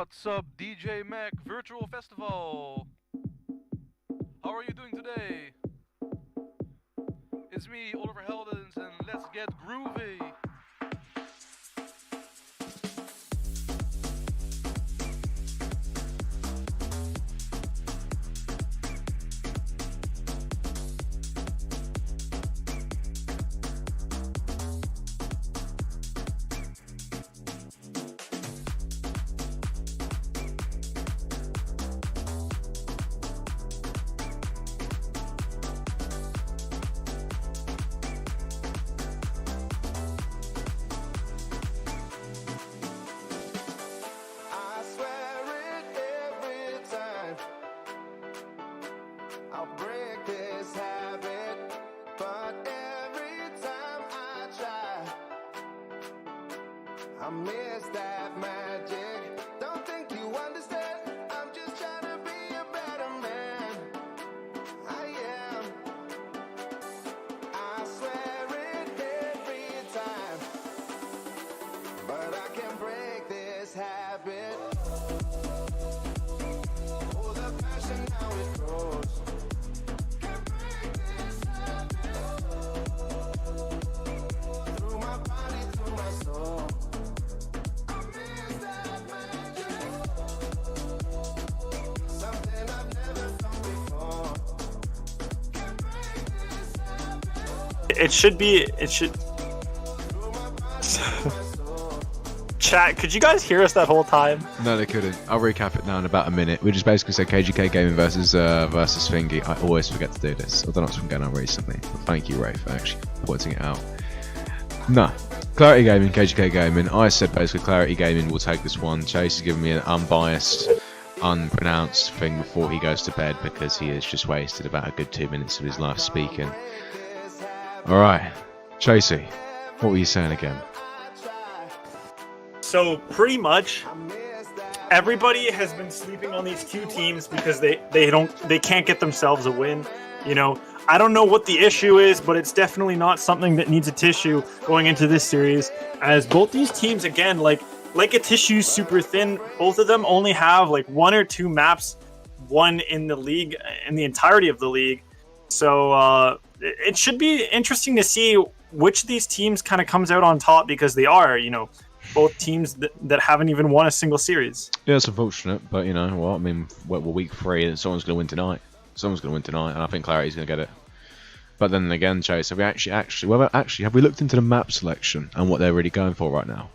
What's up, DJ Mac Virtual Festival? How are you doing today? It's me, Oliver Heldens, and let's get groovy. miss that magic. Don't think you understand. I'm just trying to be a better man. I am. I swear it every time, but I can't break this habit. Oh, the passion, how it grows. Can't break this habit. Through my body, through my soul. I miss that magic. Something I've never felt before. Can't break this habit. It should. Through my body, through my soul. Chat, could you guys hear us that whole time? No, they couldn't. I'll recap it now in about a minute. We just basically said KGK Gaming versus Thingy. I always forget to do this. I don't know what's been going on recently. But thank you, Ray, for actually pointing it out. No. Clarity Gaming, KGK Gaming. I said basically Clarity Gaming will take this one. Chase has given me an unbiased, unpronounced thing before he goes to bed because he has just wasted about a good 2 minutes of his life speaking. Alright. Chasey, what were you saying again? So pretty much everybody has been sleeping on these two teams because they can't get themselves a win. You know, I don't know what the issue is, but it's definitely not something that needs a tissue going into this series, as both these teams, again, like a tissue super thin, both of them only have like one or two maps won in the league, in the entirety of the league. So it should be interesting to see which of these teams kind of comes out on top, because they are, you know, both teams that haven't even won a single series. Yeah, it's unfortunate, but you know what? I mean, we're week 3 and someone's going to win tonight. Someone's going to win tonight, and I think Clarity's going to get it. But then again, Chase, have we have we looked into the map selection and what they're really going for right now?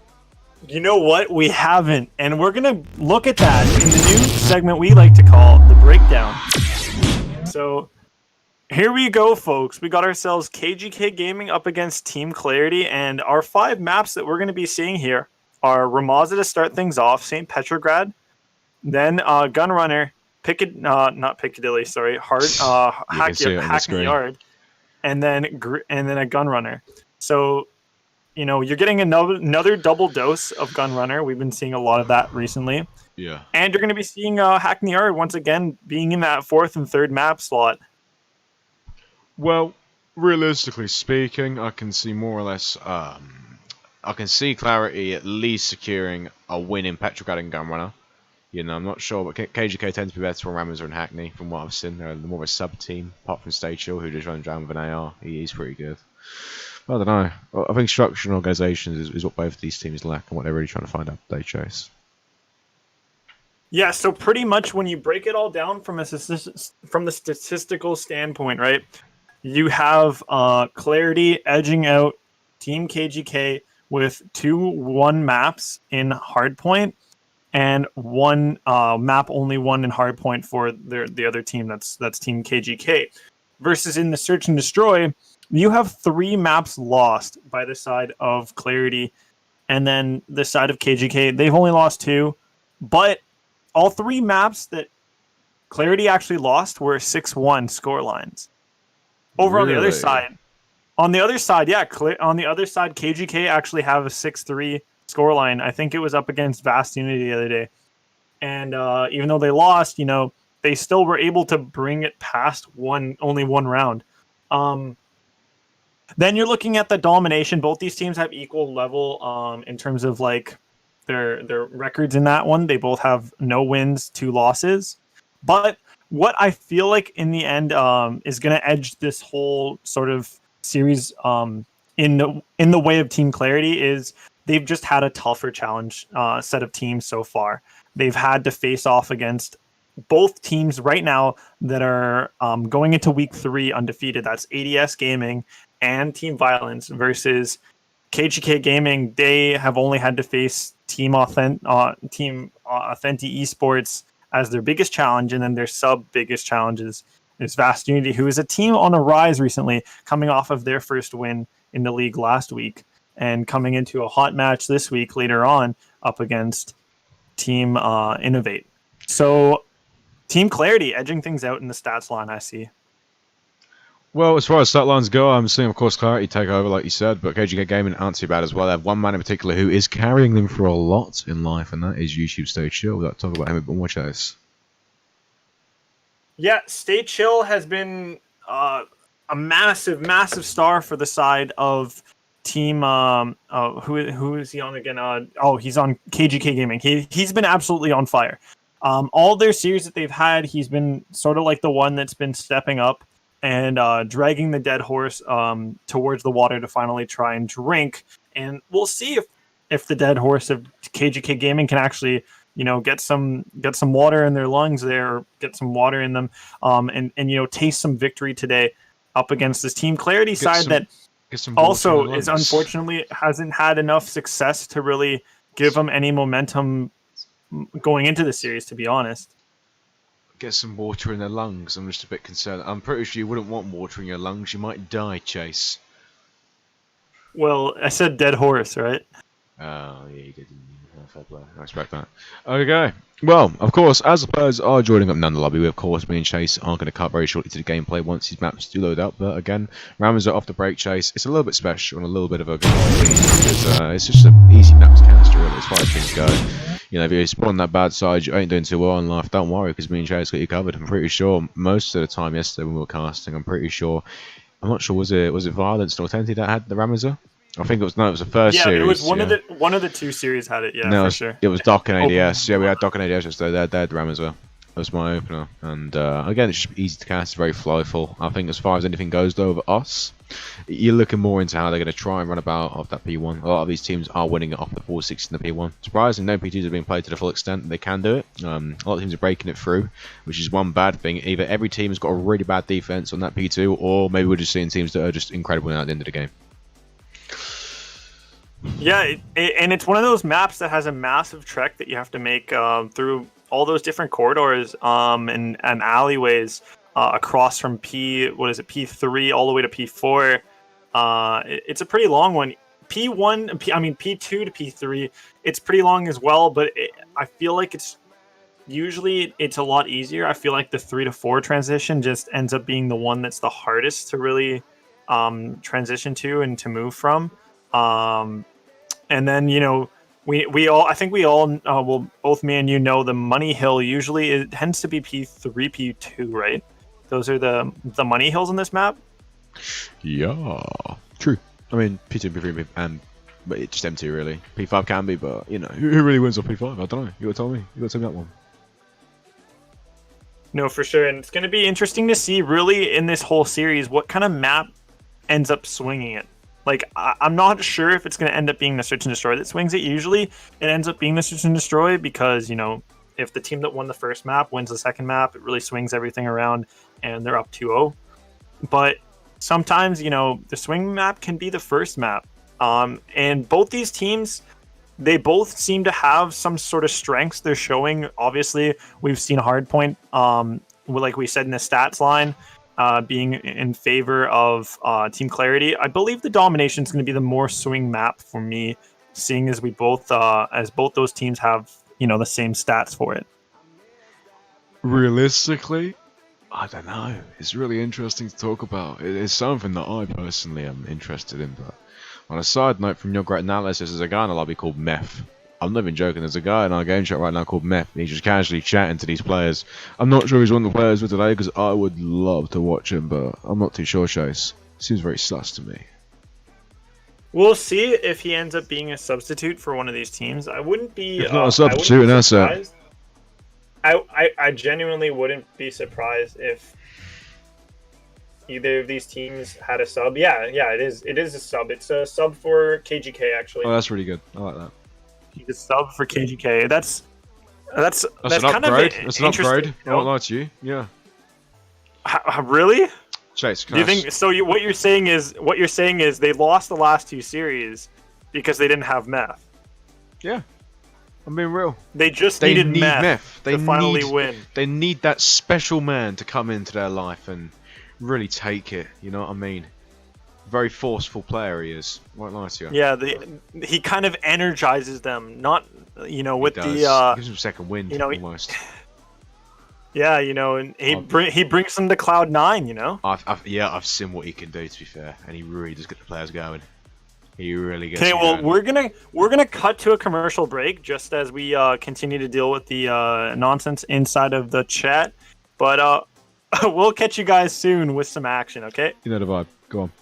You know what? We haven't, and we're gonna look at that in the new segment we like to call the breakdown. So here we go, folks. We got ourselves KGK Gaming up against Team Clarity, and our 5 maps that we're going to be seeing here are Ramaza to start things off, St. Petrograd, then Gunrunner, not Piccadilly, sorry, Hackney Yard, and then a Gunrunner. So, you know, you're getting another double dose of Gunrunner. We've been seeing a lot of that recently. Yeah. And you're going to be seeing Hackney Yard once again being in that 4th and 3rd map slot. Well, realistically speaking, I can see more or less. I can see Clarity at least securing a win in Petrograd and Gunrunner. You know, I'm not sure, but KGK tends to be better on Ramazar and Hackney from what I've seen. They're more of a sub team, apart from Stage Chill, who just runs around with an AR. He's pretty good. I don't know. I think structure and organisation is what both of these teams lack and what they're really trying to find out today, Chase. Yeah, so pretty much when you break it all down from the statistical standpoint, right? You have Clarity edging out Team KGK with 2-1 maps in Hardpoint and one map only one in Hardpoint for the other team. That's Team KGK. Versus in the Search and Destroy, you have 3 maps lost by the side of Clarity, and then the side of KGK, they've only lost 2, but all 3 maps that Clarity actually lost were 6-1 scorelines. Over Really? on the other side, on the other side, KGK actually have a 6-3 scoreline. I think it was up against Vast Unity the other day, and even though they lost, you know, they still were able to bring it past only one round. Then you're looking at the domination. Both these teams have equal level in terms of like their records in that one. They both have no wins, 2 losses. But what I feel like in the end is going to edge this whole sort of series in the way of Team Clarity is they've just had a tougher challenge set of teams so far. They've had to face off against both teams right now that are going into week 3 undefeated. That's ADS Gaming and Team Violence versus KGK Gaming. They have only had to face Team Authentic Esports as their biggest challenge, and then their sub-biggest challenges is Vast Unity, who is a team on a rise recently, coming off of their first win in the league last week, and coming into a hot match this week later on up against Team Innovate. So Team Clarity edging things out in the stats line, I see. Well, as far as stat lines go, I'm seeing, of course, Clarity take over, like you said, but KGK Gaming aren't too bad as well. They have one man in particular who is carrying them for a lot in life, and that is YouTube Stay Chill. We'll talk about him a bit more, Chase. Yeah, Stay Chill has been a massive, massive star for the side of team. Who is he on again? He's on KGK Gaming. He's been absolutely on fire. All their series that they've had, he's been sort of like the one that's been stepping up and dragging the dead horse towards the water to finally try and drink. And we'll see if the dead horse of KGK Gaming can actually, get some water in their lungs there, or get some water in them, and taste some victory today up against this Team Clarity side that also is unfortunately hasn't had enough success to really give them any momentum going into the series, to be honest. Get some water in their lungs. I'm just a bit concerned. I'm pretty sure you wouldn't want water in your lungs. You might die, Chase. Well, I said dead horse, right? Oh, yeah, you did. Fair play. I respect that. Okay. Well, of course, as the players are joining up now in the lobby, of course, me and Chase are going to cut very shortly to the gameplay once these maps do load up. But again, Ramazar off the break, Chase. It's a little bit special and a little bit of a because it's just an easy map to cast, really, as far as things go. If you spawn that bad side, you ain't doing too well in life, don't worry, because me and Chase got you covered. I'm pretty sure most of the time yesterday when we were casting, I'm not sure, was it Violence or Tenti that had the Ramazar? I think it was the first series. Yeah, it was one of the two series had it, for sure. It was Doc and ADS. Yeah, we had Doc and ADS yesterday. They had the Ramazar. That was my opener. And again, it's just easy to cast, very flowful. I think as far as anything goes, though, over us, you're looking more into how they're going to try and run about off that P1. A lot of these teams are winning it off the 460 in the P1. Surprising, no P2s are being played to the full extent. They can do it. A lot of teams are breaking it through, which is one bad thing. Either every team has got a really bad defense on that P2, or maybe we're just seeing teams that are just incredible at the end of the game. Yeah, and it's one of those maps that has a massive trek that you have to make through all those different corridors and alleyways across from P3 all the way to P4. It's a pretty long one. P2 to P3, it's pretty long as well, but I feel like it's a lot easier. I feel like the 3 to 4 transition just ends up being the one that's the hardest to really transition to and to move from. And then, we all, I think we all, both me and the Money Hill usually it tends to be P3, P2, right? Those are the Money Hills on this map. Yeah, true. I mean, P2, P3, but it's just M2 really. P5 can be, but who really wins off P5? I don't know. You gotta tell me. You gotta tell me that one. No, for sure. And it's going to be interesting to see really in this whole series what kind of map ends up swinging it. Like, I'm not sure if it's going to end up being the Search and Destroy that swings it. Usually, it ends up being the Search and Destroy because, if the team that won the first map wins the second map, it really swings everything around and they're up 2-0. But sometimes, the swing map can be the first map. And both these teams, they both seem to have some sort of strengths they're showing. Obviously, we've seen Hardpoint, like we said in the stats line, being in favor of Team Clarity. I believe the Domination is going to be the more swing map for me, seeing as we both those teams have the same stats for it. Realistically, I don't know. It's really interesting to talk about. It's something that I personally am interested in. But on a side note, from your great analysis, there's a guy in the lobby called Meth. I'm not even joking. There's a guy in our game chat right now called Meth. He's just casually chatting to these players. I'm not sure he's one of the players for today because I would love to watch him, but I'm not too sure, Chase. Seems very sus to me. We'll see if he ends up being a substitute for one of these teams. I wouldn't be. If not a substitute, an asset. I genuinely wouldn't be surprised if either of these teams had a sub. Yeah, it is. It is a sub. It's a sub for KGK actually. Oh, that's really good. I like that. He's a sub for KGK. That's an kind upgrade. of That's an upgrade. I won't lie to you. Yeah. Really? Chase, do you think so? What you're saying is they lost the last two series because they didn't have Meth. Yeah, I'm being real. They needed Meth to finally win. They need that special man to come into their life and really take it. You know what I mean? Very forceful player he is. Won't lie to you. Yeah, he kind of energizes them. Not with the gives him second wind almost. Yeah, you know, and he Oh. he brings them to Cloud 9. You know. I've seen what he can do, to be fair, and he really does get the players going. He really gets. Okay, them well, going. we're gonna cut to a commercial break just as we continue to deal with the nonsense inside of the chat. But we'll catch you guys soon with some action. Okay. You know the vibe. Go on.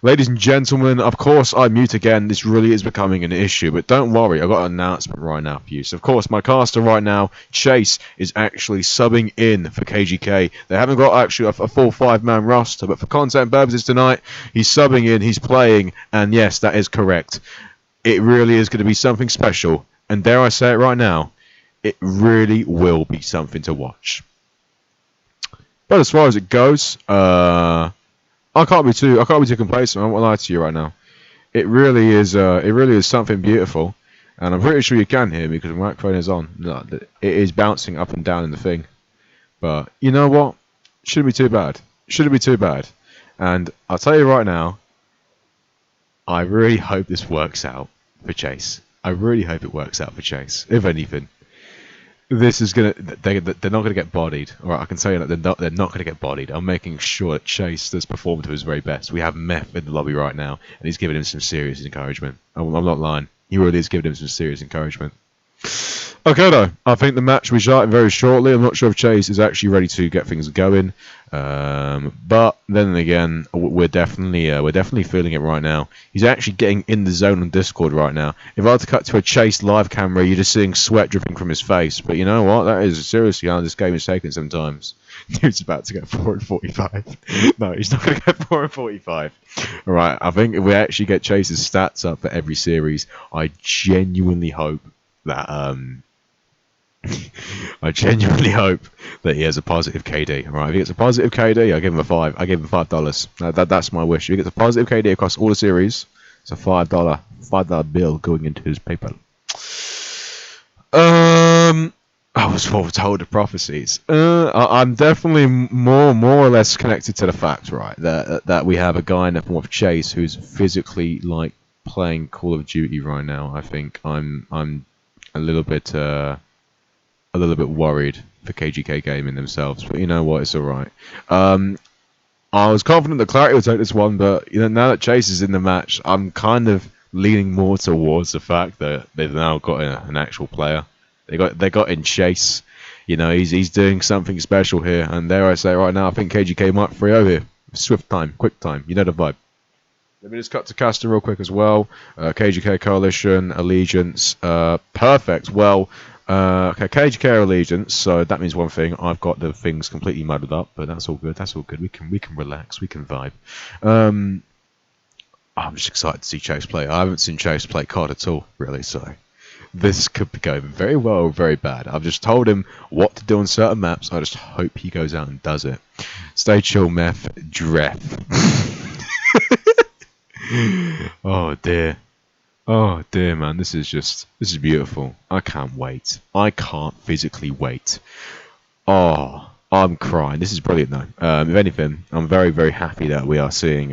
Ladies and gentlemen, of course I mute again. This really is becoming an issue, but don't worry, I've got an announcement right now for you. So, of course, my caster right now, Chase, is actually subbing in for KGK. They haven't got actually a full 5-man roster, but for content purposes tonight, he's subbing in, he's playing, and yes, that is correct. It really is going to be something special, and dare I say it right now, it really will be something to watch. But as far as it goes, I can't be too complacent. I won't lie to you right now. It really is something beautiful, and I'm pretty sure you can hear me because my microphone is on. No, it is bouncing up and down in the thing. But you know what? Shouldn't be too bad. Shouldn't be too bad. And I'll tell you right now, I really hope this works out for Chase. I really hope it works out for Chase. If anything. This is they're not gonna get bodied. All right, I can tell you that they're not gonna get bodied. I'm making sure that Chase does perform to his very best. We have Meth in the lobby right now, and he's giving him some serious encouragement. I'm not lying. He really is giving him some serious encouragement. Okay, though, I think the match will be starting very shortly. I'm not sure if Chase is actually ready to get things going, but then again, we're definitely feeling it right now. He's actually getting in the zone on Discord right now. If I had to cut to a Chase live camera, you're just seeing sweat dripping from his face. But you know what? That is seriously how this game is taken sometimes. Dude's about to get 4 and 45. No, he's not going to get 4 and 45. All right, I think if we actually get Chase's stats up for every series, I genuinely hope that I genuinely hope that he has a positive KD. All right, if he gets a positive KD, I give him a 5. I give him $5. That's my wish. If he gets a positive KD across all the series, it's a $5 bill going into his PayPal. I was foretold of prophecies. I'm definitely more or less connected to the fact, right, that we have a guy in the form of Chase who's physically like playing Call of Duty right now. I think I'm a little bit worried for KGK Gaming themselves, but you know what, it's all right. I was confident that Clarity would take this one, but you know, now that Chase is in the match, I'm kind of leaning more towards the fact that they've now got an actual player. They got in Chase. You know, he's doing something special here, and dare I say right now, I think KGK might 3-0 here. Swift time, quick time. You know the vibe. Let me just cut to caster real quick as well. KGK Coalition, Allegiance, perfect. Well, okay, KGK Allegiance. So that means one thing. I've got the things completely muddled up, but that's all good. That's all good. We can relax. We can vibe. I'm just excited to see Chase play. I haven't seen Chase play COD at all, really. So this could be going very well or very bad. I've just told him what to do on certain maps. I just hope he goes out and does it. Stay chill, Meth. Dref. Oh dear. Oh dear, man. This is beautiful. I can't wait. I can't physically wait. Oh, I'm crying. This is brilliant though. If anything, I'm very, very happy that we are seeing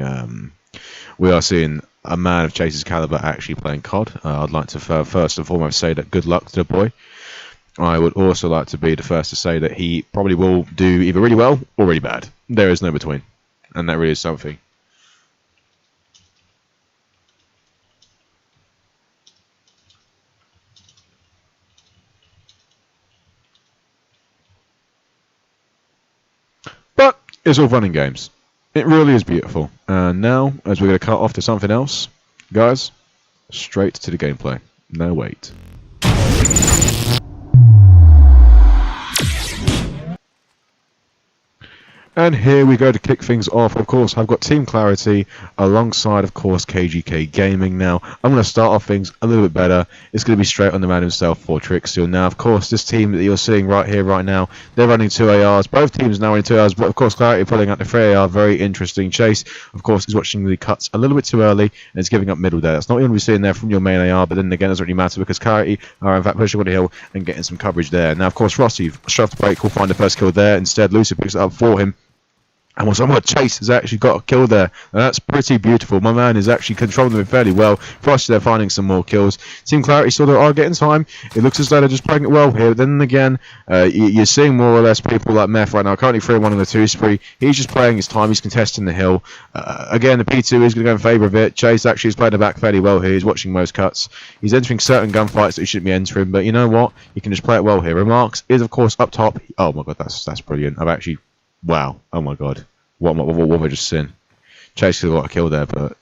a man of Chase's caliber actually playing COD. I'd like to first and foremost say that good luck to the boy. I would also like to be the first to say that he probably will do either really well or really bad. There is no between. And that really is something. But it's all fun and games. It really is beautiful. And now, as we're going to cut off to something else, guys, straight to the gameplay. No wait. And here we go to kick things off. Of course, I've got Team Clarity alongside, of course, KGK Gaming. Now, I'm going to start off things a little bit better. It's going to be straight on the man himself for Tricksteel. Now, of course, this team that you're seeing right here, right now, they're running 2 ARs. Both teams now running 2 ARs, but of course, Clarity pulling out the 3 AR. Very interesting. Chase, of course, is watching the cuts a little bit too early and is giving up middle there. That's not what you want to be seeing there from your main AR, but then again, it doesn't really matter because Clarity are, in fact, pushing on the hill and getting some coverage there. Now, of course, Rossi, straight off the break, will find the first kill there. Instead, Lucy picks it up for him. And Chase has actually got a kill there. And that's pretty beautiful. My man is actually controlling them fairly well. Frost, they're finding some more kills. Team Clarity still are getting time. It looks as though they're just playing it well here. Then again, you're seeing more or less people like Meth right now. Currently 3-1 on the 2 spree. He's just playing his time. He's contesting the hill. Again, the P2 is going to go in favour of it. Chase actually is playing the back fairly well here. He's watching most cuts. He's entering certain gunfights that he shouldn't be entering. But you know what? You can just play it well here. Remarks is, of course, up top. Oh my god, that's brilliant. I've actually... Wow. Oh my god. What have I just seen? Chase could have got a kill there, but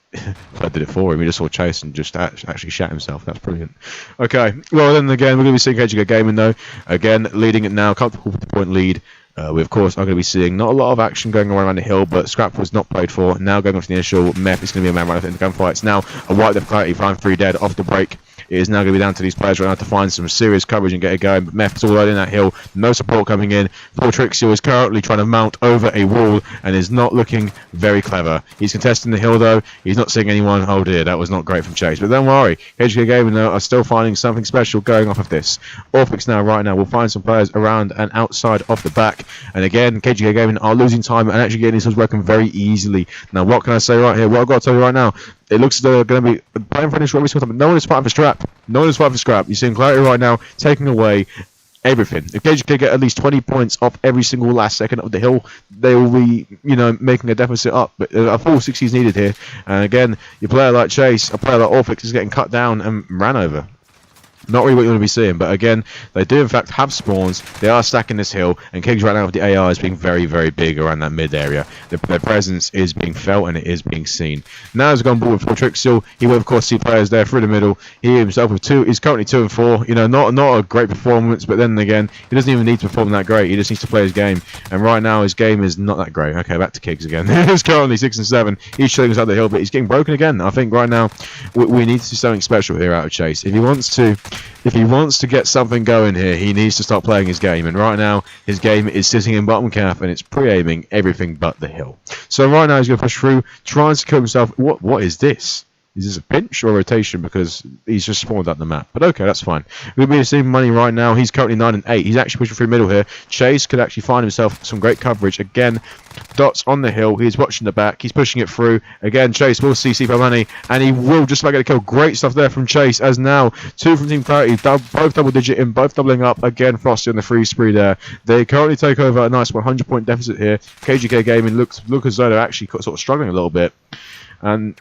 Fled did it for him. He just saw Chase and just actually shat himself. That's brilliant. Okay, well then again, we're going to be seeing KGK Gaming though. Again, leading it now, comfortable with the point lead. We of course are going to be seeing not a lot of action going on around the hill, but Scrap was not played for. Now going off the initial, Meth is going to be a man right in the gunfights. Now a white left clarity, find 3 dead off the break. It is now going to be down to these players right now to find some serious coverage and get it going. But Meth is all right in that hill. No support coming in. Fortrixio is currently trying to mount over a wall and is not looking very clever. He's contesting the hill though. He's not seeing anyone. Oh dear, that was not great from Chase. But don't worry, KGK Gaming though are still finding something special going off of this. Orphix now, right now, will find some players around and outside of the back. And again, KGK Gaming are losing time and actually getting this working very easily. Now, what can I say right here? What I've got to tell you right now, it looks as though they're going to be playing for initial every single time, but no one is fighting for Scrap. No one is fighting for Scrap. You're seeing Clarity right now taking away everything. If KGK get at least 20 points off every single last second of the hill, they will be, you know, making a deficit up. But a full 60 is needed here. And again, your player like Chase, a player like Orphix is getting cut down and ran over. Not really what you want to be seeing, but again, they do in fact have spawns. They are stacking this hill, and Kings right now with the AI is being very, very big around that mid area. Their presence is being felt and it is being seen. Now he's gone board with Fortrixio. He will of course see players there through the middle. He himself with 2 is currently 2 and 4. You know, not a great performance, but then again, he doesn't even need to perform that great. He just needs to play his game, and right now his game is not that great. Okay, back to Kings again. He's currently 6 and 7. He's chilling us up the hill, but he's getting broken again. I think right now we need to see something special here out of Chase. If he wants to get something going here, he needs to start playing his game. And right now, his game is sitting in bottom cap, and it's pre-aiming everything but the hill. So right now, he's going to push through, trying to kill himself. What is this? Is this a pinch or a rotation? Because he's just spawned out the map. But okay, that's fine. We'll be receiving money right now. He's currently 9 and 8. He's actually pushing through middle here. Chase could actually find himself some great coverage. Again, Dots on the hill. He's watching the back. He's pushing it through. Again, Chase will see C4 money, and he will just about get a kill. Great stuff there from Chase, as now 2 from Team Clarity, both double digit in, both doubling up. Again, Frosty on the free spree there. They currently take over a nice 100-point deficit here. KGK Gaming look as though they're actually sort of struggling a little bit. And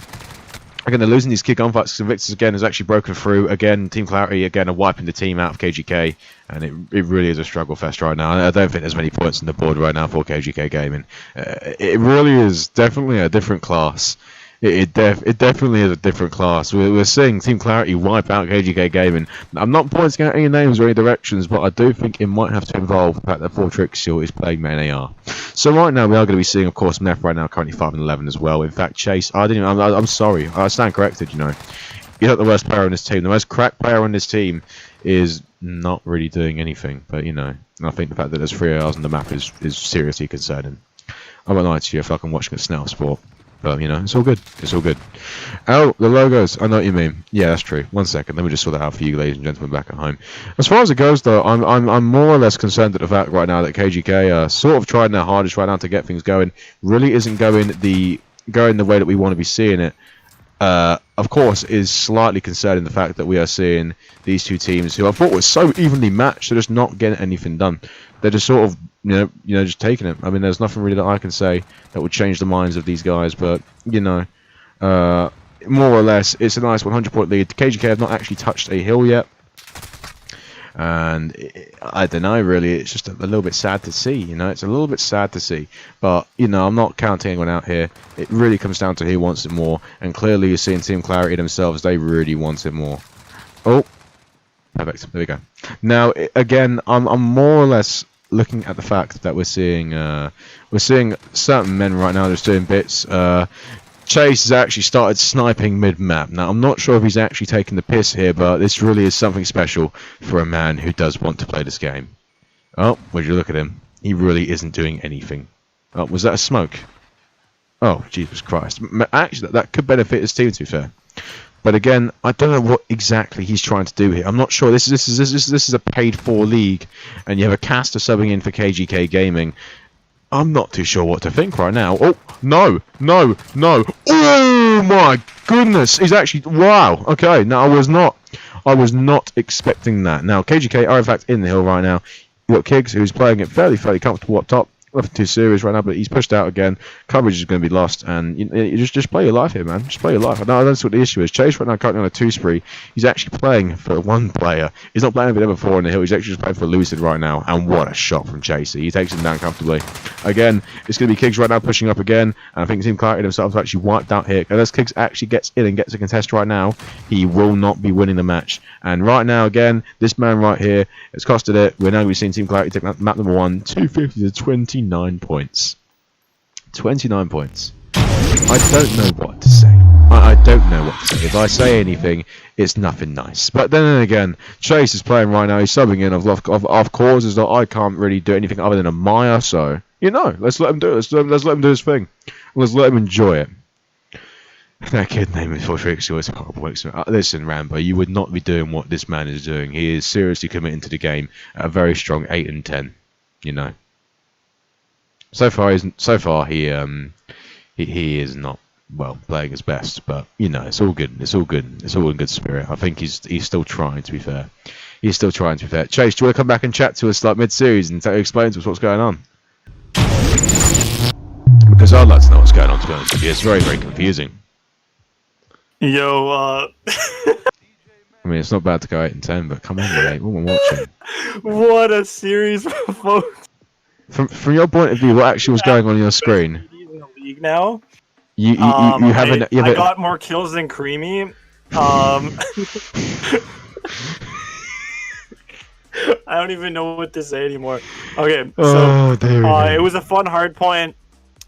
again, they're losing these key gunfights. Invictus again has actually broken through. Again, Team Clarity again are wiping the team out of KGK, and it really is a struggle fest right now. I don't think there's many points on the board right now for KGK Gaming. It really is definitely a different class. It definitely is a different class. We're seeing Team Clarity wipe out KGK Gaming. I'm not pointing out any names or any directions, but I do think it might have to involve the fact that Fortrixio is playing main AR. So right now we are going to be seeing, of course, Meth right now currently 5 and 11 as well. In fact, Chase, I'm sorry, I stand corrected. You know, you're not the worst player on this team. The most cracked player on this team is not really doing anything. But you know, I think the fact that there's 3 ARs on the map is seriously concerning. I won't lie to you, I feel like I'm watching a Snell sport. But, you know, it's all good. It's all good. Oh, the logos. I know what you mean. Yeah, that's true. 1 second. Let me just sort that out for you, ladies and gentlemen, back at home. As far as it goes, though, I'm more or less concerned at the fact right now that KGK are sort of trying their hardest right now to get things going. Really isn't going the way that we want to be seeing it. Of course, is slightly concerning the fact that we are seeing these 2 teams who I thought were so evenly matched, they're just not getting anything done. They're just sort of, you know, just taking it. I mean, there's nothing really that I can say that would change the minds of these guys, but you know, more or less, it's a nice 100-point lead. KGK have not actually touched a hill yet, and I don't know, really. It's just a little bit sad to see. You know, it's a little bit sad to see. But you know, I'm not counting anyone out here. It really comes down to who wants it more, and clearly you're seeing Team Clarity themselves. They really want it more. Oh, perfect. There we go. Now, again, I'm more or less looking at the fact that we're seeing certain men right now just doing bits. Chase has actually started sniping mid-map. Now, I'm not sure if he's actually taking the piss here, but this really is something special for a man who does want to play this game. Oh, would you look at him? He really isn't doing anything. Oh, was that a smoke? Oh, Jesus Christ. Actually, that could benefit his team, to be fair. But again, I don't know what exactly he's trying to do here. I'm not sure. This is a paid-for league, and you have a caster subbing in for KGK Gaming. I'm not too sure what to think right now. Oh, no. Oh, my goodness. He's actually... Wow. Okay, no, I was not expecting that. Now, KGK are, in fact, in the hill right now. You've got Kiggs, who's playing it fairly comfortable up top. Nothing too serious right now, but he's pushed out again. Coverage is going to be lost, and you just play your life here, man. Just play your life. I don't see what the issue is. Chase right now currently on a 2 spree. He's actually playing for one player. He's not playing with number 4 on the hill. He's actually just playing for Lucid right now, and what a shot from Chasey. He takes him down comfortably. Again, it's going to be Kiggs right now pushing up again, and I think Team Clarity themselves actually wiped out here. Unless Kiggs actually gets in and gets a contest right now, he will not be winning the match. And right now, again, this man right here, it's costed it. We're now going to be seeing Team Clarity take map number 1, 250 to 29 points. 29 points. I don't know what to say. I don't know what to say. If I say anything, it's nothing nice. But then again, Chase is playing right now. He's subbing in of causes that I can't really do anything other than admire. So, let's let him do it. Let's let him do his thing. Let's let him enjoy it. That kid named Fortrix always horrible. Listen, Rambo, you would not be doing what this man is doing. He is seriously committing to the game at a very strong 8 and 10. So far he is not playing his best, but it's all good. It's all good. It's all in good spirit. I think he's still trying. To be fair, he's still trying. To be fair, Chase, do you want to come back and chat to us like mid-series and explain to us what's going on? Because I'd like to know what's going on. To be honest with you, it's very, very confusing. Yo, I mean, it's not bad to go 8 and 10, but come on, mate, what am I watching? what a series, folks. From your point of view, what actually was going on your screen? In the league now. You haven't. I got more kills than Creamy. I don't even know what to say anymore. Okay, so it was a fun hard point.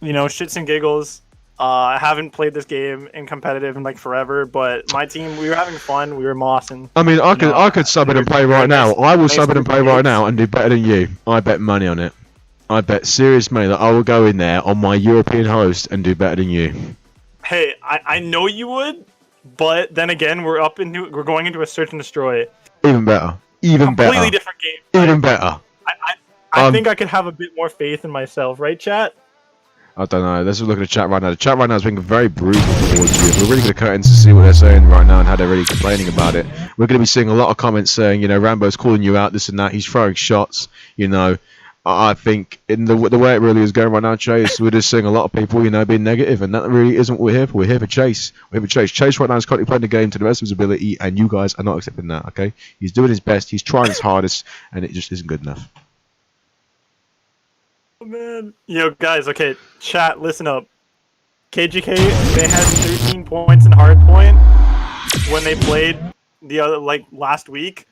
Shits and giggles. I haven't played this game in competitive in like forever, but my team, we were having fun. We were mossing. I mean, I could sub it and play right now. I will sub it and play right now and do better than you. I bet money on it. I bet serious money that I will go in there on my European host and do better than you. Hey, I know you would, but then again, we're going into a search and destroy. Even better. Completely different game. Even better. I think I could have a bit more faith in myself, right, chat? I don't know. Let's look at the chat right now. The chat right now is being very brutal towards you. If we're really going to cut in to see what they're saying right now and how they're really complaining about it, we're going to be seeing a lot of comments saying, Rambo's calling you out, this and that. He's throwing shots, I think in the way it really is going right now, Chase, we're just seeing a lot of people, being negative, and that really isn't what we're here for. We're here for Chase. We're here for Chase. Chase right now is currently playing the game to the best of his ability, and you guys are not accepting that, okay? He's doing his best, he's trying his hardest, and it just isn't good enough. Oh, man. Yo, guys, okay, chat, listen up. KGK, they had 13 points in hardpoint when they played the other, last week.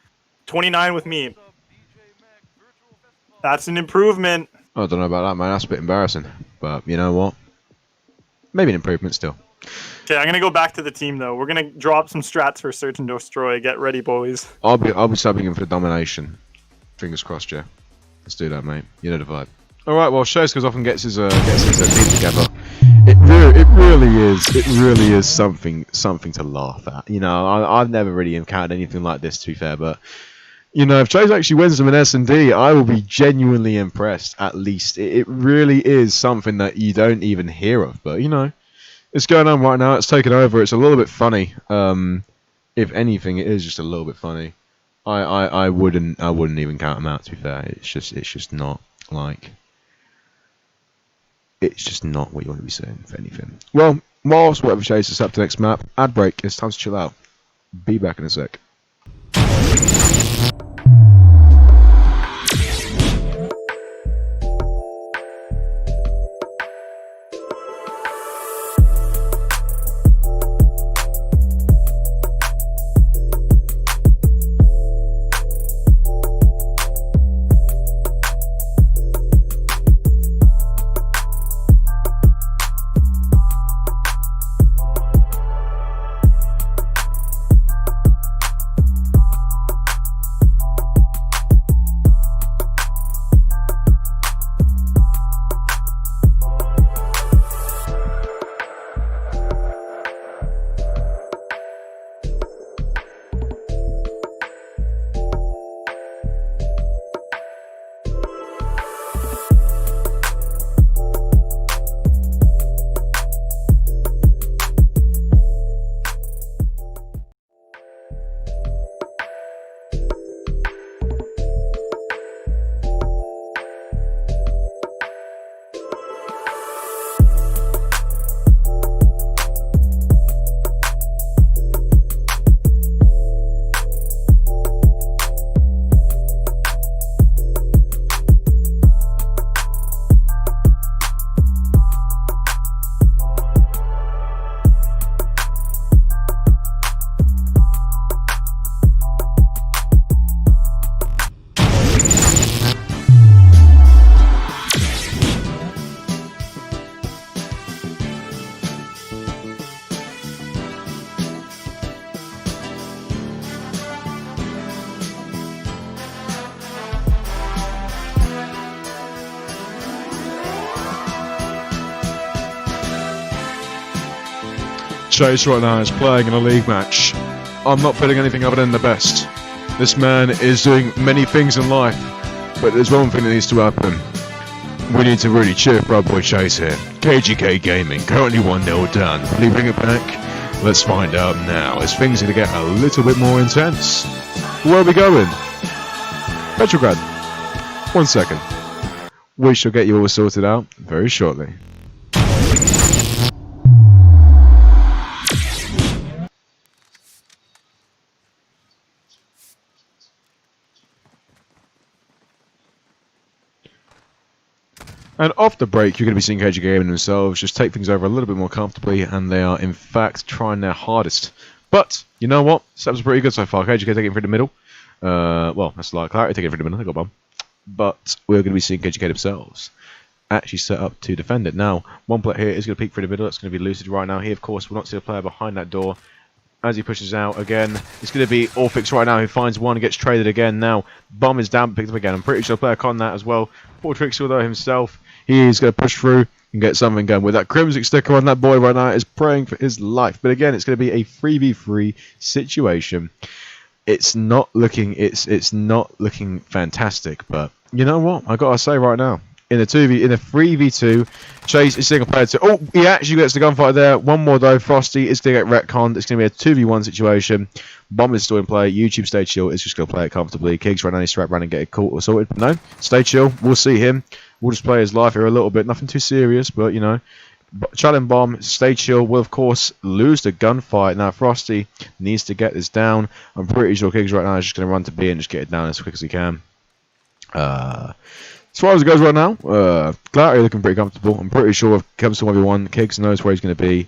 29 with me. That's an improvement. I don't know about that, man. That's a bit embarrassing. But you know what? Maybe an improvement still. Okay, I'm gonna go back to the team though. We're gonna drop some strats for search and destroy. Get ready, boys. I'll be subbing in for the domination. Fingers crossed, yeah. Let's do that, mate. You know the vibe. All right. Well, Shows goes off and gets his team together. It really is something to laugh at. I've never really encountered anything like this, to be fair, but. If Chase actually wins them in S&D, I will be genuinely impressed, at least. It really is something that you don't even hear of, but, it's going on right now. It's taken over. It's a little bit funny. If anything, it is just a little bit funny. I wouldn't even count them out, to be fair. It's just not, it's just not what you want to be saying, if anything. Well, whilst whatever Chase is up to next map, ad break, it's time to chill out. Be back in a sec. Chase right now is playing in a league match. I'm not putting anything other than the best. This man is doing many things in life, but there's one thing that needs to happen. We need to really cheer for our boy Chase here. KGK Gaming, currently 1-0 down. Will he bring it back? Let's find out now, as things are going to get a little bit more intense. Where are we going? Petrograd. 1 second. We shall get you all sorted out very shortly. And off the break, you're going to be seeing KGK Gaming themselves just take things over a little bit more comfortably, and they are in fact trying their hardest. But you know what? Setups are pretty good so far. KGK taking it through the middle. Well, that's a lot of clarity. Taking it through the middle. They got bomb. But we're going to be seeing KGK themselves actually set up to defend it. Now, one player here is going to peek through the middle. That's going to be Lucid right now. He, of course, will not see the player behind that door. As he pushes out again, it's going to be Orphix right now, who finds one and gets traded again. Now, Bomb is down, picked up again. I'm pretty sure the player conned that as well. Poor Trixie, though, himself, he is going to push through and get something going. With that Crimson sticker on, that boy right now is praying for his life. But again, it's going to be a 3v3 situation. It's not looking fantastic, but you know what? I gotta say right now, in a 3v2, Chase is single player. Oh, he actually gets the gunfight there. One more though. Frosty is gonna get retconned. It's gonna be a 2v1 situation. Bomb is still in play. YouTube Stay Chill is just gonna play it comfortably. Kiggs right now needs to wrap around and get it caught or sorted. But no, Stay Chill. We'll see him. We'll just play his life here a little bit. Nothing too serious, but you know. Challenge Bomb, Stay Chill will of course lose the gunfight. Now Frosty needs to get this down. I'm pretty sure Kiggs right now is just going to run to B and just get it down as quick as he can. As far as it goes right now, Clarity looking pretty comfortable. I'm pretty sure if it comes to 1v1, Kiggs knows where he's going to be.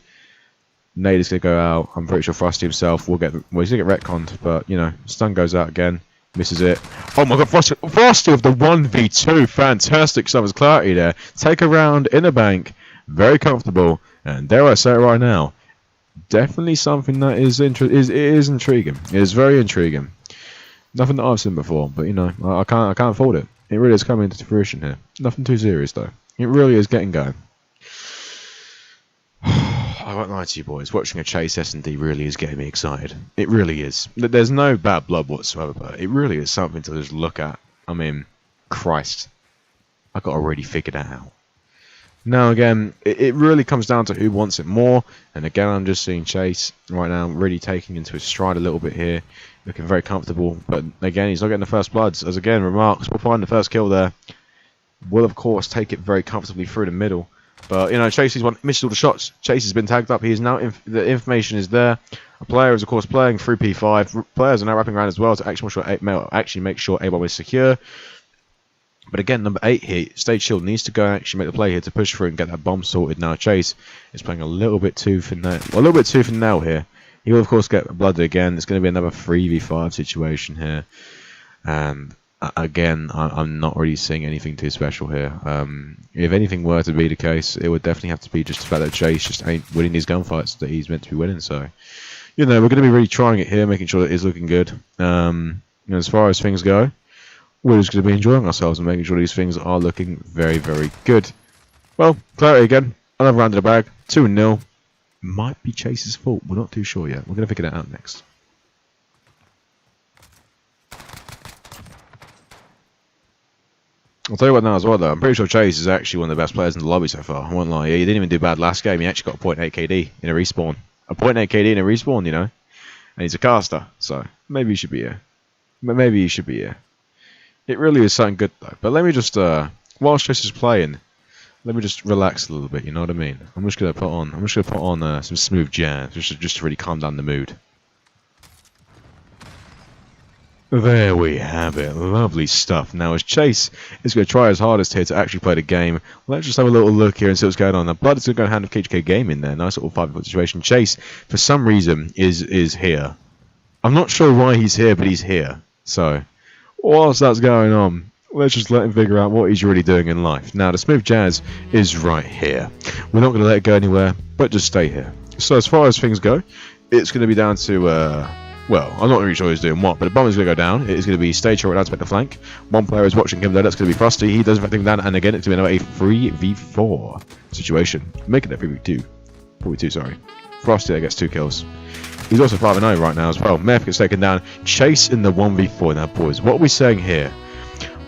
Nate is going to go out. I'm pretty sure Frosty himself will get, well, he's going to get retconned, but you know, stun goes out again. Misses it. Oh my god, Frosty with the 1v2. Fantastic stuff as Clarity there. Take a round in a bank. Very comfortable, and dare I say it right now, definitely something that is intriguing. It is very intriguing. Nothing that I've seen before, but you know, I can't fault it. It really is coming into fruition here. Nothing too serious though. It really is getting going. I won't lie to you boys. Watching a Chase S&D really is getting me excited. It really is. There's no bad blood whatsoever, but it really is something to just look at. I mean, Christ, I got already figured that out. Now again, it really comes down to who wants it more, and again I'm just seeing Chase right now really taking into his stride a little bit here, looking very comfortable, but again he's not getting the first bloods, as again Remarks will find the first kill there, will of course take it very comfortably through the middle, but you know Chase missed all the shots. Chase has been tagged up, he is now, the information is there, a player is of course playing through P5, players are now wrapping around as well to actually make sure A-bomb is secure. But again, number 8 here, Stay Chill needs to go and actually make the play here to push through and get that bomb sorted. Now Chase is playing a little bit too for now here. He will of course get blooded again. It's going to be another 3v5 situation here. And again, I'm not really seeing anything too special here. If anything were to be the case, it would definitely have to be just the fact that Chase just ain't winning these gunfights that he's meant to be winning. So, you know, we're going to be really trying it here, making sure that it is looking good. You know, as far as things go, we're just going to be enjoying ourselves and making sure these things are looking very, very good. Well, Clarity again. Another round in the bag. 2-0. Might be Chase's fault. We're not too sure yet. We're going to figure that out next. I'll tell you what now as well, though. I'm pretty sure Chase is actually one of the best players in the lobby so far. I won't lie. He didn't even do bad last game. He actually got a 0.8 KD in a respawn. A 0.8 KD in a respawn, you know. And he's a caster. So, maybe he should be here. Maybe he should be here. It really is something good though. But let me just, whilst Chase is playing, let me just relax a little bit. You know what I mean? I'm just gonna put on some smooth jazz, just to really calm down the mood. There we have it. Lovely stuff. Now, as Chase is going to try his hardest here to actually play the game, let's just have a little look here and see what's going on. Now, Blood is going to go hand of KGK Gaming there. Nice little 5-foot situation. Chase, for some reason, is here. I'm not sure why he's here, but he's here. So, whilst that's going on, let's just let him figure out what he's really doing in life. Now, the smooth jazz is right here. We're not going to let it go anywhere, but just stay here. So, as far as things go, it's going to be down to, well, I'm not really sure he's doing what, but the bomb is going to go down. It is going to be Stay Chill right now to make the flank. One player is watching him there. That's going to be Frosty. He does everything down, and again, it's going to be another 3v4 situation. Making it 3v2. Probably 2, sorry. Frosty that gets 2 kills. He's also 5-0 right now as well. Meth gets taken down. Chase in the 1v4. Now, boys, what are we saying here?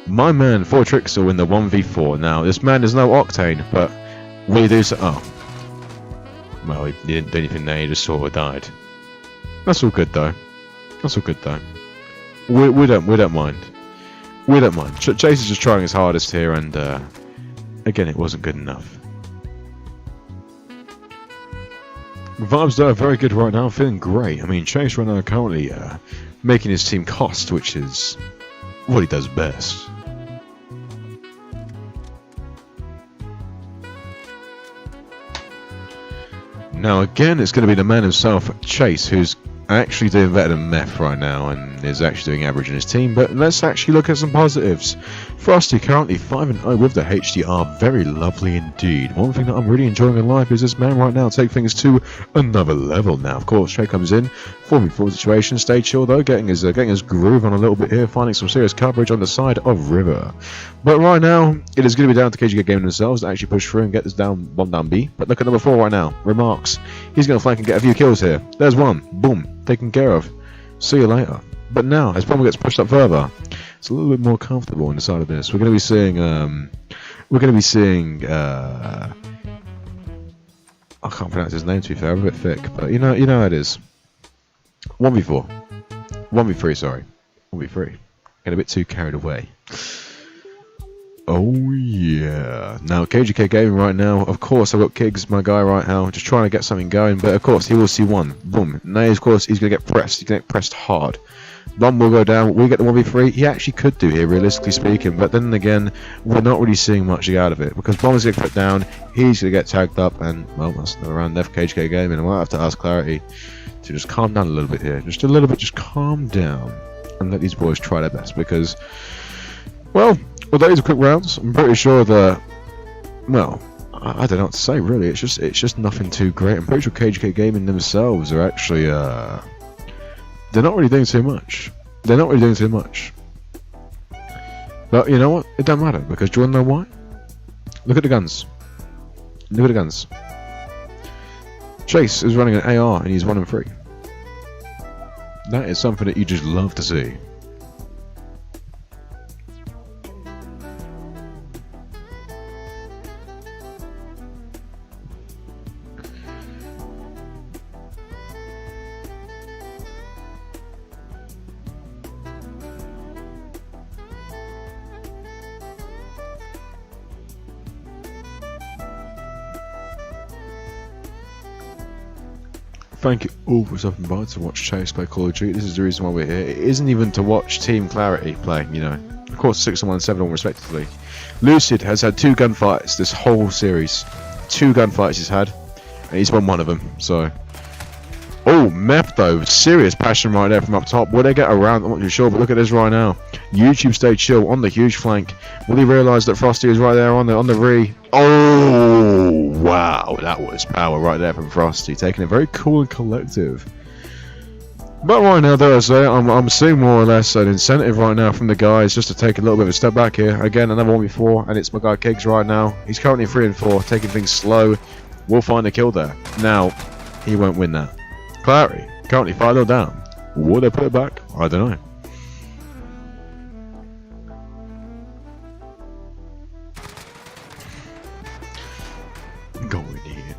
My man, 4Trixel in the 1v4. Now, this man is no Octane, but will he do so? Oh. Well, he didn't do anything there. He just sort of died. That's all good, though. That's all good, though. We don't mind. We don't mind. Chase is just trying his hardest here, and again, it wasn't good enough. Vibes though are very good right now, feeling great. I mean, Chase right now currently making his team cost, which is what he does best. Now again, it's going to be the man himself, Chase, who's actually doing better than Meth right now and is actually doing average in his team. But let's actually look at some positives. Frosty currently 5-0 with the HDR, very lovely indeed. One thing that I'm really enjoying in life is this man right now take things to another level now. Of course, Trey comes in, forming forward situation, stay chill though, getting his groove on a little bit here, finding some serious coverage on the side of River. But right now, it is going to be down to KGK Gaming themselves to actually push through and get this down B. But look at number 4 right now, Remarks. He's going to flank and get a few kills here. There's one, boom, taken care of. See you later. But now, as Bomber gets pushed up further, it's a little bit more comfortable on the side of this. We're going to be seeing, I can't pronounce his name to be fair, I'm a bit thick, but you know how it is. 1v4. 1v3, sorry. 1v3. Get a bit too carried away. Oh yeah. Now KGK Gaming right now, of course I've got Kiggs, my guy right now, just trying to get something going, but of course he will see one. Boom. Now of course he's going to get pressed. He's going to get pressed hard. Bomb will go down. We get the 1v3. He actually could do here, realistically speaking, but then again, we're not really seeing much out of it because Bomb's going to get put down. He's going to get tagged up, and well, that's another round left. KGK Gaming. I might have to ask Clarity to just calm down a little bit here, just a little bit, just calm down and let these boys try their best because, well, although these are quick rounds, I'm pretty sure that, well, I don't know what to say really. It's just nothing too great. I'm pretty sure KGK Gaming themselves are actually they're not really doing too much. They're not really doing too much. But you know what? It don't matter because do you want to know why? Look at the guns. Look at the guns. Chase is running an AR and he's 1-3. That is something that you just love to see. Thank you all for stopping by to watch Chase play Call of Duty. This is the reason why we're here. It isn't even to watch Team Clarity play, you know. Of course, 6-1 and 7-1 respectively. Lucid has had 2 gunfights this whole series. 2 gunfights he's had, and he's won one of them, so. Oh, Mep though, serious passion right there from up top. Will they get around? I'm not too sure, but look at this right now. YouTube stayed chill on the huge flank. Will he realise that Frosty is right there on the re? Oh, wow, that was power right there from Frosty, taking it very cool and collective. But right now, though, I say, I'm seeing more or less an incentive right now from the guys just to take a little bit of a step back here. Again, another 1v4, and it's my guy Kiggs right now. He's currently 3-4, taking things slow. We'll find a kill there. Now, he won't win that. Clarity, currently 5-0 down. Will they put it back? I don't know. Go in here.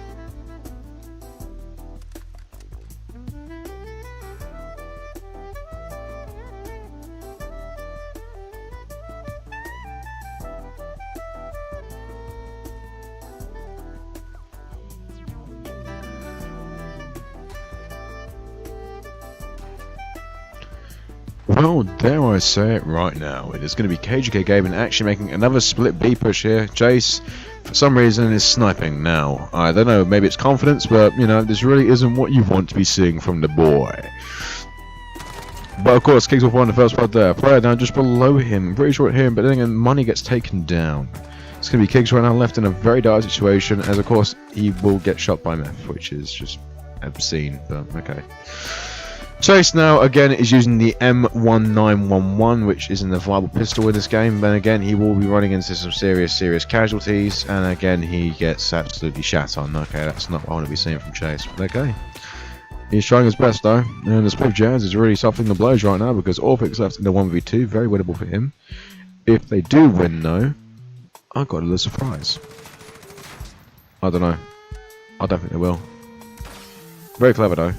Well, dare I say it right now, it is going to be KGK Gaming actually making another split B push here. Jace, for some reason, is sniping now. I don't know, maybe it's confidence, but, you know, this really isn't what you want to be seeing from the boy. But, of course, Kiggs will find the first blood there. Player down just below him. Pretty short here, but then again, money gets taken down. It's going to be Kiggs right now left in a very dire situation, as, of course, he will get shot by Meth, which is just obscene, but okay. Chase now again is using the M1911, which isn't a viable pistol in this game. Then again, he will be running into some serious casualties, and again he gets absolutely shat on. Okay, that's not what I want to be seeing from Chase. But okay, he's trying his best though, and the Swift Jazz is really softening the blows right now because Orphix left in the 1v2, very winnable for him. If they do win though, I got a little surprise. I don't know. I don't think they will. Very clever though.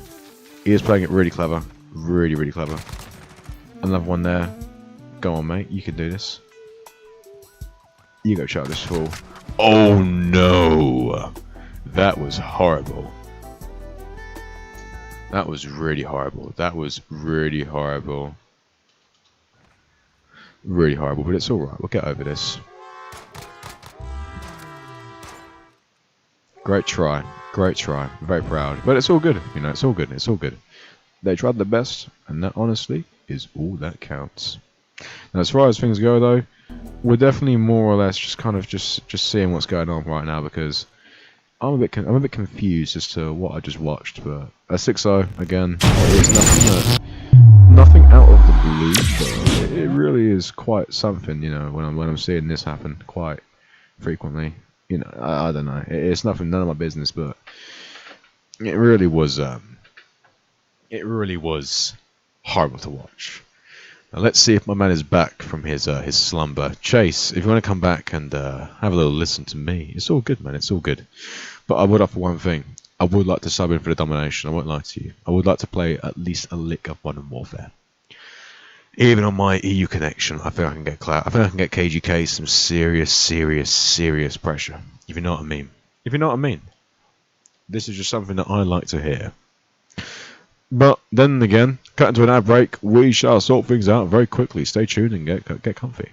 He is playing it really clever. Really clever. Another one there. Go on, mate. You can do this. You go chuck this fool. Oh no! That was horrible. That was really horrible. That was really horrible. Really horrible, but it's alright. We'll get over this. Great try. Great try. Very proud. But it's all good. You know, it's all good. It's all good. They tried their best, and that honestly is all that counts. Now, as far as things go, though, we're definitely more or less just kind of just seeing what's going on right now because I'm a bit confused as to what I just watched. But a 6-0 again, it's nothing out of the blue. But it really is quite something, you know, when I'm seeing this happen quite frequently. You know, I don't know. It's nothing, none of my business, but it really was horrible to watch. Now let's see if my man is back from his slumber. Chase, if you want to come back and have a little listen to me, it's all good, man. It's all good. But I would offer one thing. I would like to sub in for the domination. I won't lie to you. I would like to play at least a lick of Modern Warfare. Even on my EU connection, I think I can get clout. I think I can get KGK some serious pressure. If you know what I mean. If you know what I mean. This is just something that I like to hear. But then again, cut into an ad break. We shall sort things out very quickly. Stay tuned and get comfy.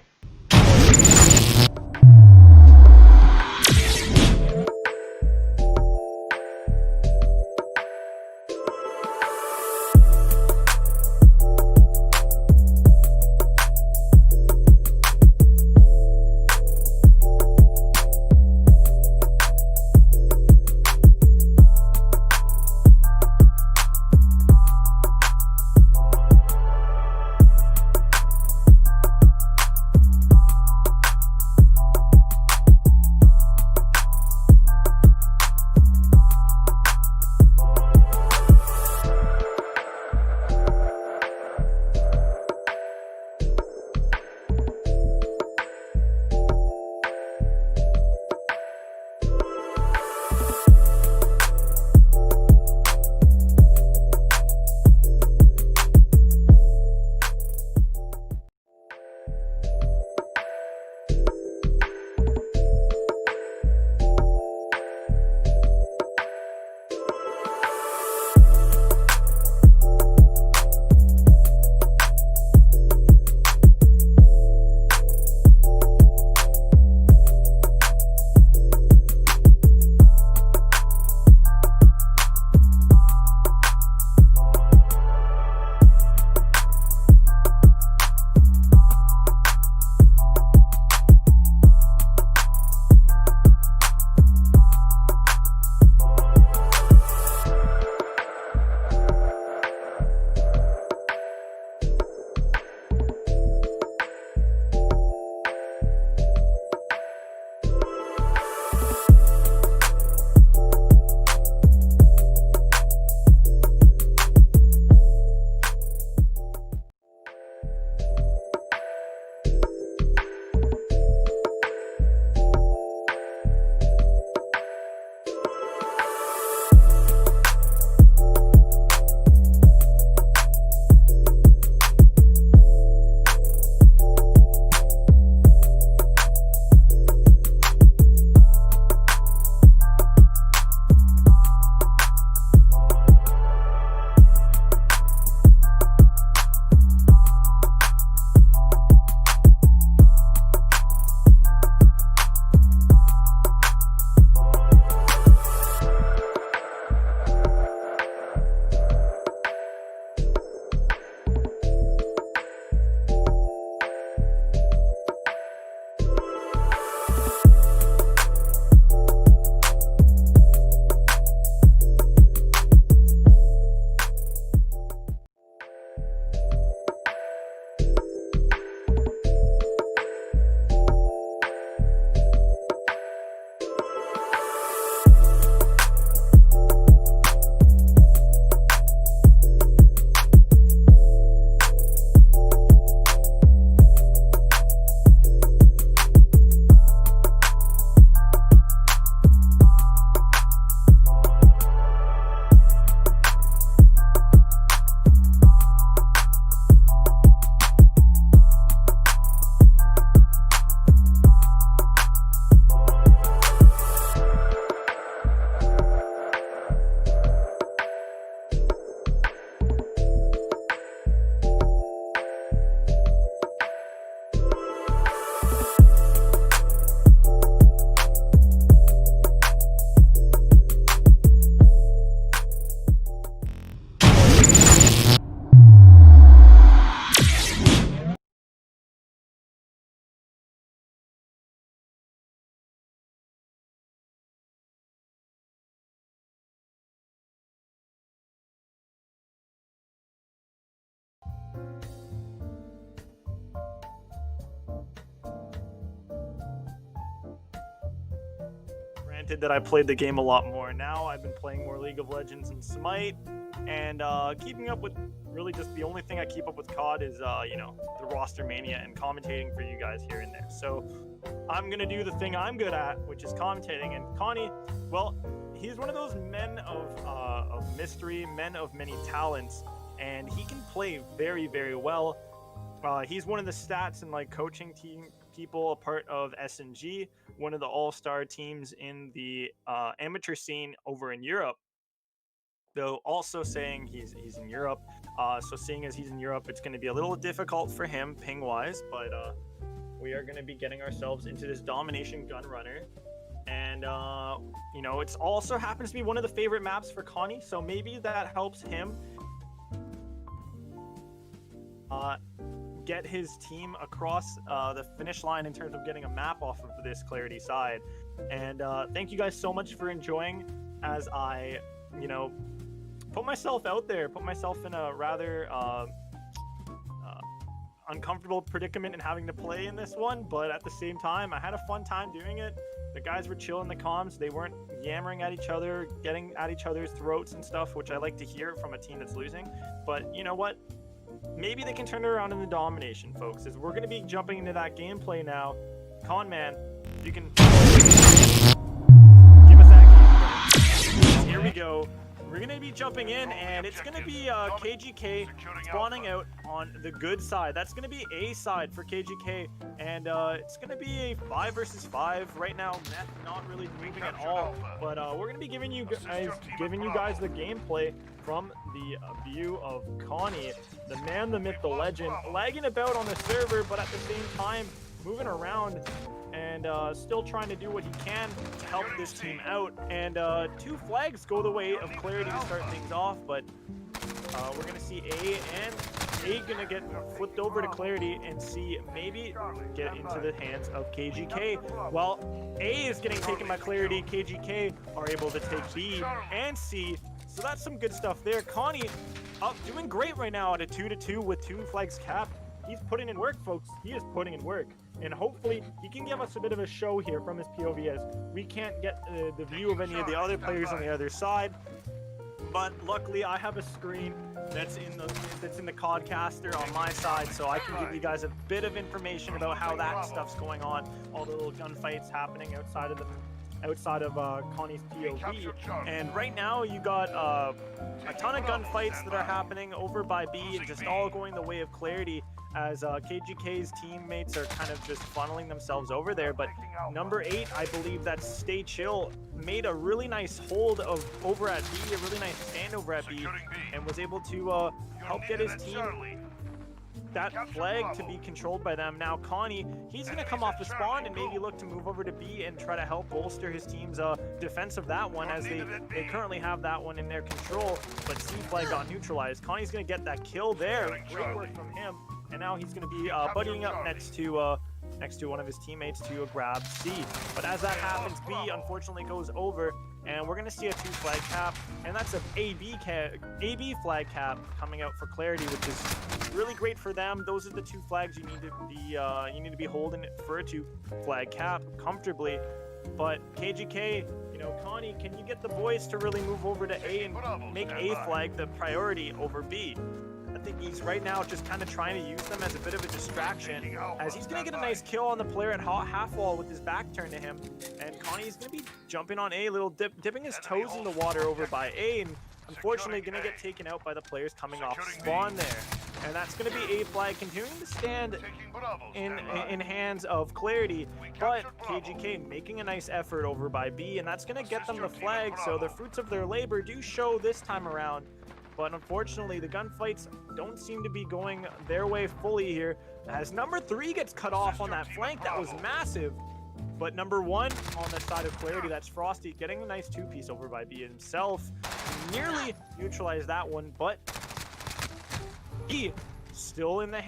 Granted that I played the game a lot more now. I've been playing more League of Legends and Smite, and keeping up with really just the only thing I keep up with COD is you know, the roster mania and commentating for you guys here and there. So I'm gonna do the thing I'm good at, which is commentating. And Connie, well, he's one of those men of mystery, men of many talents, and he can play very, very well. He's one of the stats and like coaching team people, a part of SNG, one of the all-star teams in the amateur scene over in Europe. Though also saying he's in Europe, so seeing as he's in Europe, it's going to be a little difficult for him ping-wise, but we are going to be getting ourselves into this domination gun runner. And you know, it's also happens to be one of the favorite maps for Connie, so maybe that helps him get his team across the finish line in terms of getting a map off of this Clarity side. And thank you guys so much for enjoying as I, you know, put myself out there, put myself in a rather uncomfortable predicament in having to play in this one, but at the same time, I had a fun time doing it. The guys were chill in the comms. They weren't yammering at each other, getting at each other's throats and stuff, which I like to hear from a team that's losing. But you know what? Maybe they can turn it around in the domination, folks, as we're going to be jumping into that gameplay now. Conman, you can give us that gameplay. Here we go. We're going to be jumping in, and it's going to be KGK spawning out on the good side. That's going to be A side for KGK, and it's going to be a 5 versus 5 right now. Meth not really moving at all, but we're going to be giving you guys the gameplay from the view of Connie, the man, the myth, the legend, lagging about on the server, but at the same time moving around and still trying to do what he can to help this team out. And 2 flags go the way of Clarity to start things off, but we're going to see A going to get flipped over to Clarity, and C maybe get into the hands of KGK. While A is getting taken by Clarity, KGK are able to take B and C. So that's some good stuff there. Connie doing great right now at a 2-2 with 2 flags capped. He's putting in work, folks. He is putting in work. And hopefully he can give us a bit of a show here from his POV, as we can't get the view of any of the other players on the other side. But luckily I have a screen that's in the Codcaster on my side, so I can give you guys a bit of information about how that stuff's going on, all the little gunfights happening outside of Connie's POV. And right now you got a ton of gunfights that are happening over by B, and just all going the way of Clarity, as KGK's teammates are kind of just funneling themselves over there. But number 8, I believe that's Stay Chill, made a really nice hold over at B, a really nice stand over at B, and was able to help get his team that flag to be controlled by them. Now Connie, he's going to come off the spawn and maybe look to move over to B and try to help bolster his team's defense of that one, as they currently have that one in their control, but C flag got neutralized. Connie's going to get that kill there. Great work from him. And now he's going to be buddying up next to one of his teammates to grab C. But as that happens, B unfortunately goes over, and we're going to see a 2 flag cap, and that's an AB flag cap coming out for Clarity, which is really great for them. Those are the 2 flags you need to be holding for a 2 flag cap comfortably. But KGK, you know, Connie, can you get the boys to really move over to A and make A flag the priority over B? I think he's right now just kind of trying to use them as a bit of a distraction, as he's going to get a nice kill on the player at half wall with his back turned to him. And Connie's going to be jumping on A, dipping his toes in the water over by A, and unfortunately going to get taken out by the players coming off spawn there. And that's going to be A flag continuing to stand in hands of Clarity, but KGK making a nice effort over by B, and that's going to get them the flag. So the fruits of their labor do show this time around. But unfortunately, the gunfights don't seem to be going their way fully here, as number 3 gets cut off on that flank. That was massive. But number 1 on the side of Clarity, that's Frosty, getting a nice 2-piece over by B himself. Nearly neutralized that one, but he still in the